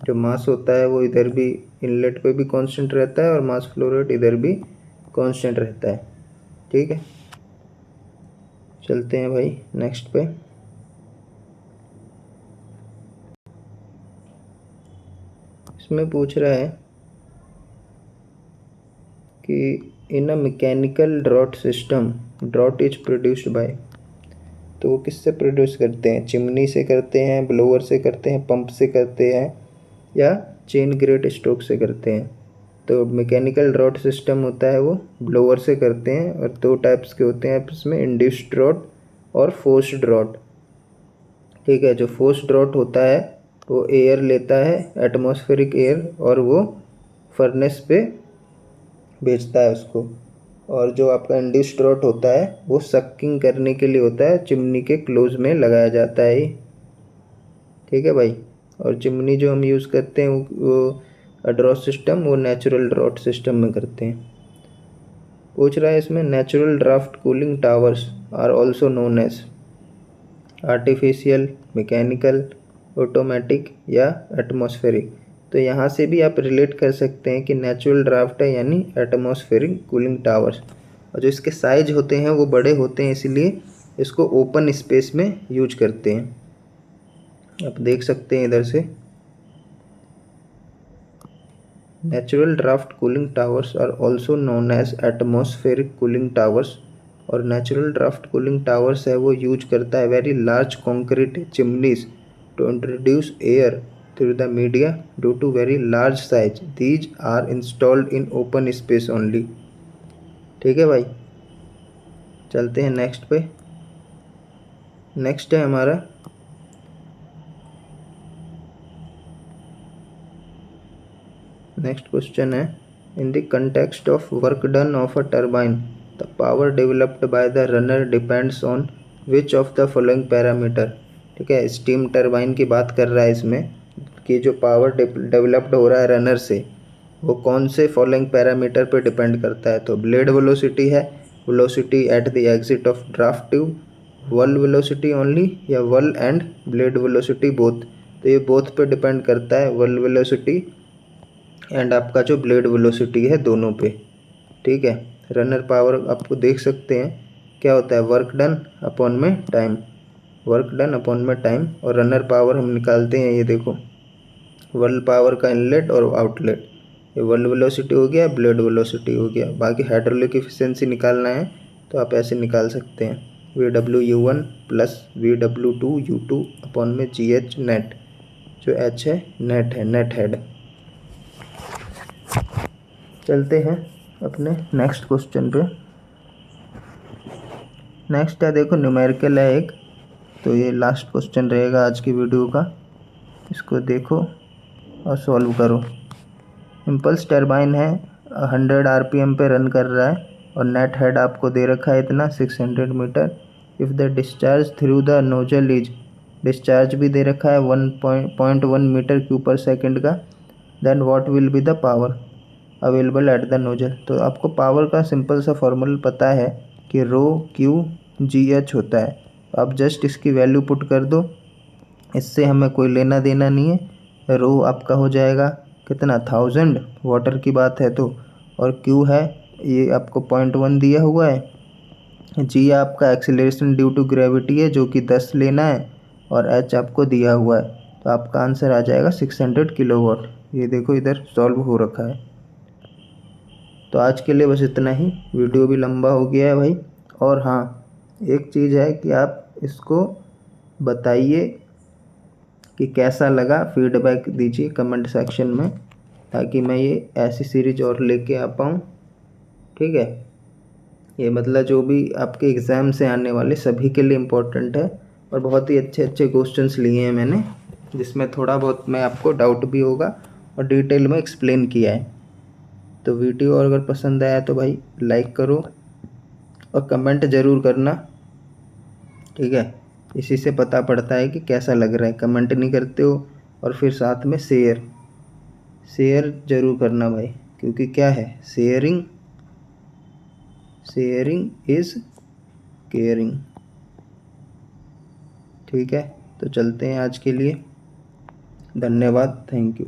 S1: जो मास होता है वो इधर भी इनलेट पे भी कांस्टेंट रहता है और मास फ्लो रेट इधर भी कांस्टेंट रहता है। ठीक है, चलते हैं भाई नेक्स्ट पे। इसमें पूछ रहा है कि in a mechanical draught system draught is produced by, तो वो किससे प्रोड्यूस करते हैं? चिमनी से करते हैं, ब्लोअर से करते हैं, पंप से करते हैं, या चेन ग्रेट स्ट्रोक से करते हैं? तो मैकेनिकल ड्रॉट सिस्टम होता है वो ब्लोअर से करते हैं, और दो टाइप्स के होते हैं इसमें, इंड्यूस्ड ड्रॉट और फोर्स्ड ड्रॉट। ठीक है, जो फोर्स्ड ड्रॉट होता है वो एयर लेता है, एटमॉस्फेरिक एयर, और वो फर्नेस पे भेजता है उसको। और जो आपका इंड्यूस्ड ड्रॉट होता है वो सक्किंग करने के लिए होता है, चिमनी के क्लोज में लगाया जाता है। ठीक है भाई, और चिमनी जो हम यूज़ करते हैं वो ड्रॉट सिस्टम वो नेचुरल ड्रॉट सिस्टम में करते हैं। पूछ रहा है इसमें natural draught cooling towers are also known as artificial, mechanical, automatic या एटमॉस्फेरिक। तो यहाँ से भी आप रिलेट कर सकते हैं कि नेचुरल ड्राफ्ट है यानी एटमॉस्फेरिक कूलिंग टावर्स, और जो इसके साइज होते हैं वो बड़े होते हैं, इसलिए इसको ओपन स्पेस में यूज करते हैं। आप देख सकते हैं इधर से, natural draught cooling towers are also known as atmospheric cooling towers. और नेचुरल ड्राफ्ट कूलिंग टावर्स है वो यूज करता है very large concrete chimneys to introduce air through the media due to very large size, these are installed in open space only. ठीक है भाई, चलते हैं नेक्स्ट पे। नेक्स्ट है हमारा नेक्स्ट क्वेश्चन है, in the context of work done of a turbine the power developed by the runner depends on which of the following parameter. ठीक है, स्टीम टर्बाइन की बात कर रहा है इसमें कि जो पावर डेवलप्ड हो रहा है रनर से वो कौन से फॉलोइंग पैरामीटर पर डिपेंड करता है? तो ब्लेड वेलोसिटी है, velocity at the exit of draft tube, वल वेलोसिटी ओनली, या वल एंड ब्लेड वेलोसिटी बोथ। तो ये बोथ पे डिपेंड करता है, वल वेलोसिटी एंड आपका जो ब्लेड वेलोसिटी है दोनों पे। ठीक है, रनर पावर आपको देख सकते हैं क्या होता है, वर्क डन अपॉन में टाइम, वर्क डन अपॉन में टाइम। और रनर पावर हम निकालते हैं, ये देखो वर्ल पावर का इनलेट और आउटलेट, ये वर्ल वेलोसिटी हो गया, ब्लेड वेलोसिटी हो गया। बाकी हाइड्रोलिक एफिशिएंसी निकालना है तो आप ऐसे निकाल सकते हैं, VW U1 plus VW2U2 upon में GH नेट, जो H है नेट है, नेट हेड। चलते हैं अपने नेक्स्ट क्वेश्चन पे। नेक्स्ट है देखो न्यूमेरिकल है एक, तो ये लास्ट क्वेश्चन रहेगा आज की वीडियो का, इसको देखो और सॉल्व करो। इम्पल्स टर्बाइन है, 100 RPM पे रन कर रहा है और नेट हेड आपको दे रखा है इतना 600 metre. If the discharge through the nozzle is, discharge भी दे रखा है 1.1 मीटर क्यूब पर सेकेंड का, then what will be the power available at the nozzle. तो आपको पावर का सिंपल सा फॉर्मूला पता है कि रो क्यू जी एच होता है, आप जस्ट इसकी वैल्यू पुट कर दो, इससे हमें कोई लेना देना नहीं है। रो आपका हो जाएगा कितना 1000, वाटर की बात है तो, और क्यू है ये आपको 0.1 दिया हुआ है, जी आपका एक्सीलरेशन ड्यू टू ग्रेविटी है जो कि 10 लेना है, और एच आपको दिया हुआ है। तो आपका आंसर आ जाएगा 600 किलोवाट। ये देखो इधर सॉल्व हो रखा है। तो आज के लिए बस इतना ही, वीडियो भी लंबा हो गया है भाई। और हाँ, एक चीज़ है कि आप इसको बताइए कि कैसा लगा, फीडबैक दीजिए कमेंट सेक्शन में, ताकि मैं ये ऐसी सीरीज और लेके आ पाऊँ। ठीक है, ये मतलब जो भी आपके एग्ज़ाम से आने वाले सभी के लिए इम्पोर्टेंट है, और बहुत ही अच्छे अच्छे क्वेश्चंस लिए हैं मैंने, जिसमें थोड़ा बहुत मैं आपको डाउट भी होगा और डिटेल में एक्सप्लेन किया है। तो वीडियो अगर पसंद आया तो भाई लाइक करो और कमेंट ज़रूर करना। ठीक है, इसी से पता पड़ता है कि कैसा लग रहा है, कमेंट नहीं करते हो। और फिर साथ में शेयर ज़रूर करना भाई, क्योंकि क्या है, शेयरिंग इज़ केयरिंग। ठीक है, तो चलते हैं आज के लिए। धन्यवाद, थैंक यू।